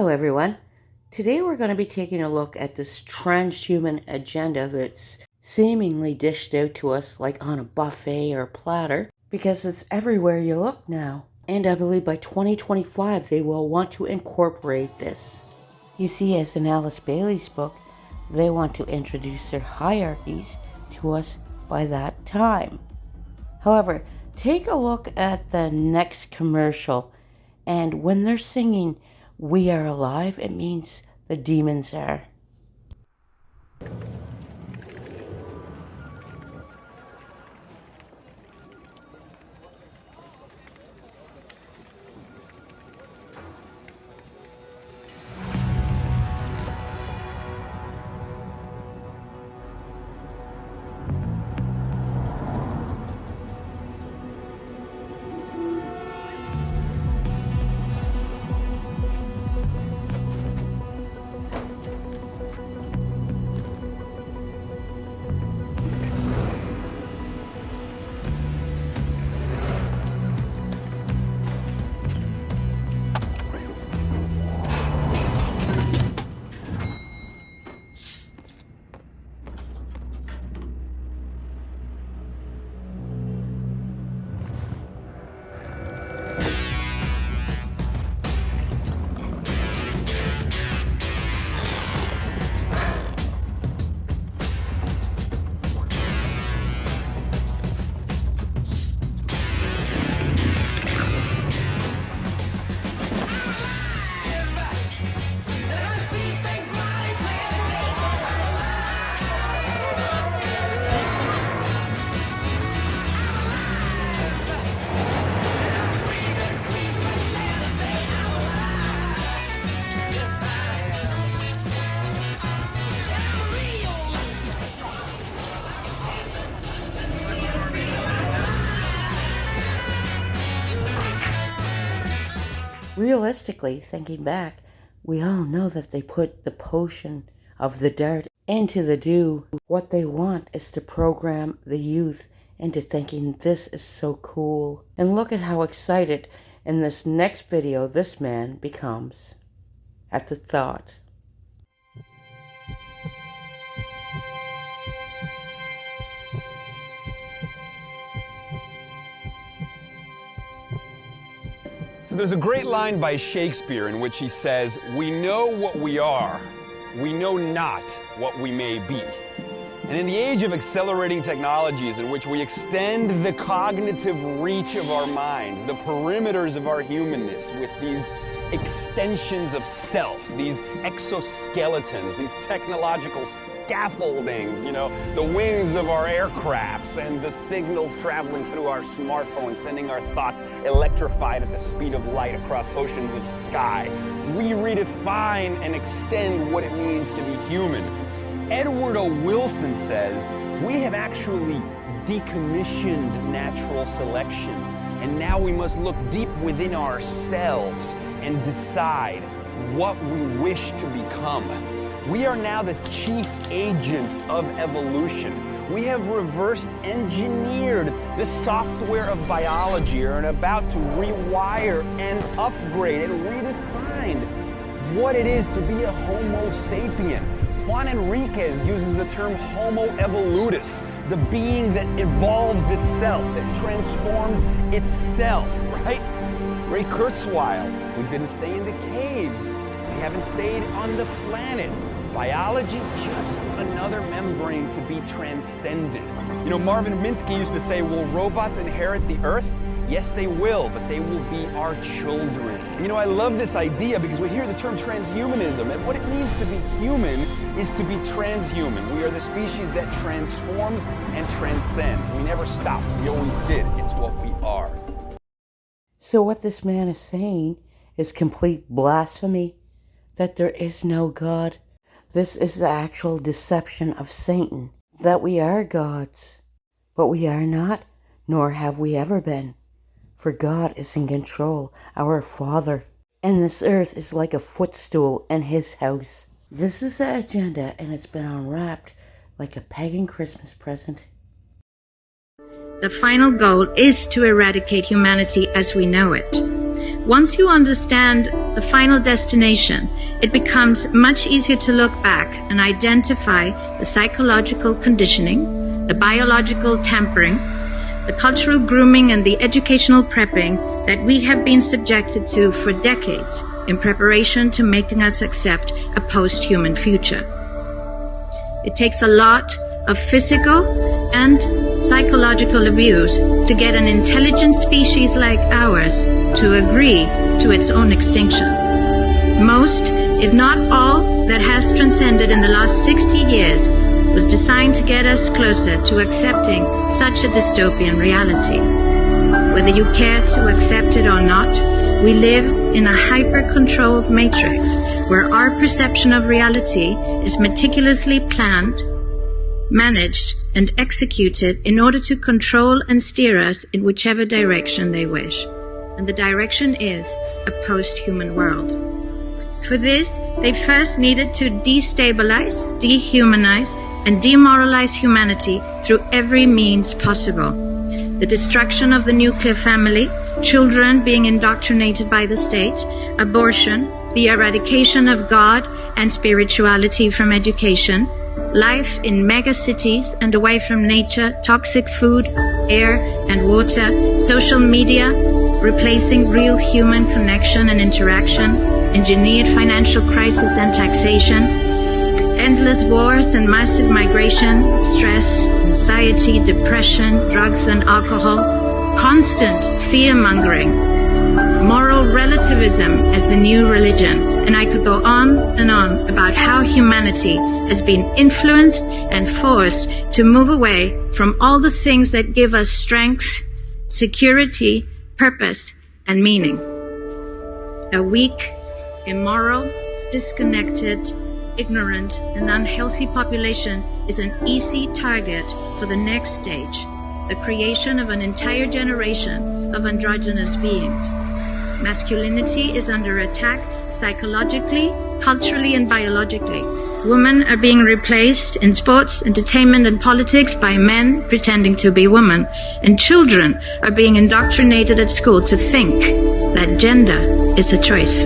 Hello everyone. Today we're going to be taking a look at this transhuman agenda that's seemingly dished out to us like on a buffet or platter, because it's everywhere you look now. And I believe by 2025 they will want to incorporate this. You see, as in Alice Bailey's book, they want to introduce their hierarchies to us by that time. However, take a look at the next commercial, and when they're singing "We Are Alive," it means the demons are. Realistically, thinking back, we all know that they put the potion of the dart into the dew. What they want is to program the youth into thinking this is so cool. And look at how excited in this next video this man becomes at the thought. So there's a great line by Shakespeare in which he says, "We know what we are, we know not what we may be." And in the age of accelerating technologies in which we extend the cognitive reach of our minds, the perimeters of our humanness with these extensions of self, these exoskeletons, these technological scaffoldings, the wings of our aircrafts and the signals traveling through our smartphones, sending our thoughts electrified at the speed of light across oceans of sky. We redefine and extend what it means to be human. Edward O. Wilson says, we have actually decommissioned natural selection, and now we must look deep within ourselves and decide what we wish to become. We are now the chief agents of evolution. We have reversed engineered the software of biology and are about to rewire and upgrade and redefine what it is to be a Homo sapien. Juan Enriquez uses the term Homo evolutus, the being that evolves itself, that transforms itself, right? Ray Kurzweil, we didn't stay in the caves. We haven't stayed on the planet. Biology, just another membrane to be transcended. Marvin Minsky used to say, will robots inherit the earth? Yes, they will, but they will be our children. I love this idea because we hear the term transhumanism, and what it means to be human is to be transhuman. We are the species that transforms and transcends. We never stop. We always did. It's what we are. So what this man is saying is complete blasphemy, that there is no God. This is the actual deception of Satan, that we are gods. But we are not, nor have we ever been. For God is in control, our Father. And this earth is like a footstool in His house. This is the agenda, and it's been unwrapped like a pagan Christmas present. The final goal is to eradicate humanity as we know it. Once you understand the the final destination, it becomes much easier to look back and identify the psychological conditioning, the biological tampering, the cultural grooming, and the educational prepping that we have been subjected to for decades in preparation to making us accept a post-human future. It takes a lot of physical and psychological abuse to get an intelligent species like ours to agree to its own extinction. Most, if not all, that has transcended in the last 60 years was designed to get us closer to accepting such a dystopian reality. Whether you care to accept it or not, we live in a hyper-controlled matrix where our perception of reality is meticulously planned, managed, and executed in order to control and steer us in whichever direction they wish. And the direction is a post-human world. For this, they first needed to destabilize, dehumanize, and demoralize humanity through every means possible. The destruction of the nuclear family, children being indoctrinated by the state, abortion, the eradication of God and spirituality from education, life in megacities and away from nature, toxic food, air and water, social media, replacing real human connection and interaction, engineered financial crisis and taxation, endless wars and massive migration, stress, anxiety, depression, drugs and alcohol, constant fear-mongering, moral relativism as the new religion, and I could go on and on about how humanity has been influenced and forced to move away from all the things that give us strength, security, purpose, and meaning. A weak, immoral, disconnected, ignorant, and unhealthy population is an easy target for the next stage, the creation of an entire generation of androgynous beings. Masculinity is under attack psychologically, culturally, and biologically. Women are being replaced in sports, entertainment, and politics by men pretending to be women. And children are being indoctrinated at school to think that gender is a choice.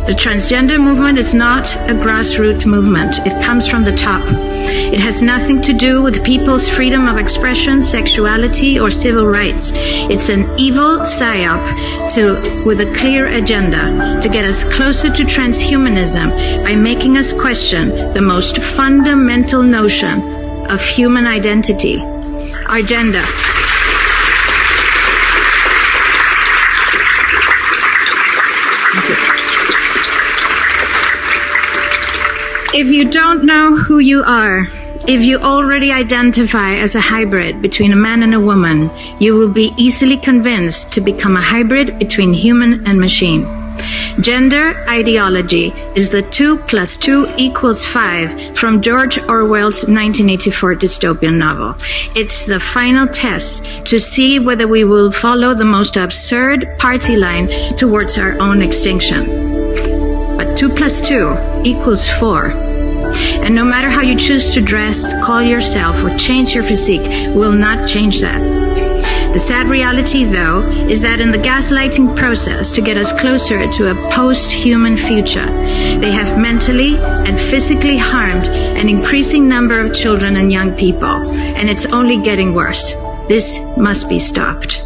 The transgender movement is not a grassroots movement. It comes from the top. It has nothing to do with people's freedom of expression, sexuality, or civil rights. It's an evil psyop with a clear agenda to get us closer to transhumanism by making us question the most fundamental notion of human identity, our gender. If you don't know who you are, if you already identify as a hybrid between a man and a woman, you will be easily convinced to become a hybrid between human and machine. Gender ideology is the 2 + 2 = 5 from George Orwell's 1984 dystopian novel. It's the final test to see whether we will follow the most absurd party line towards our own extinction. But 2 + 2 = 4. And no matter how you choose to dress, call yourself, or change your physique, will not change that. The sad reality, though, is that in the gaslighting process to get us closer to a post-human future, they have mentally and physically harmed an increasing number of children and young people, and it's only getting worse. This must be stopped.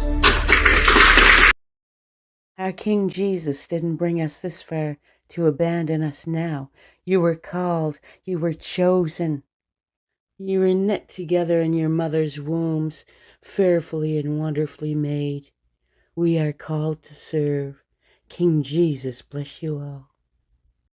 Our King Jesus didn't bring us this far to abandon us now. You were called, you were chosen. You were knit together in your mother's wombs, fearfully and wonderfully made. We are called to serve. King Jesus bless you all.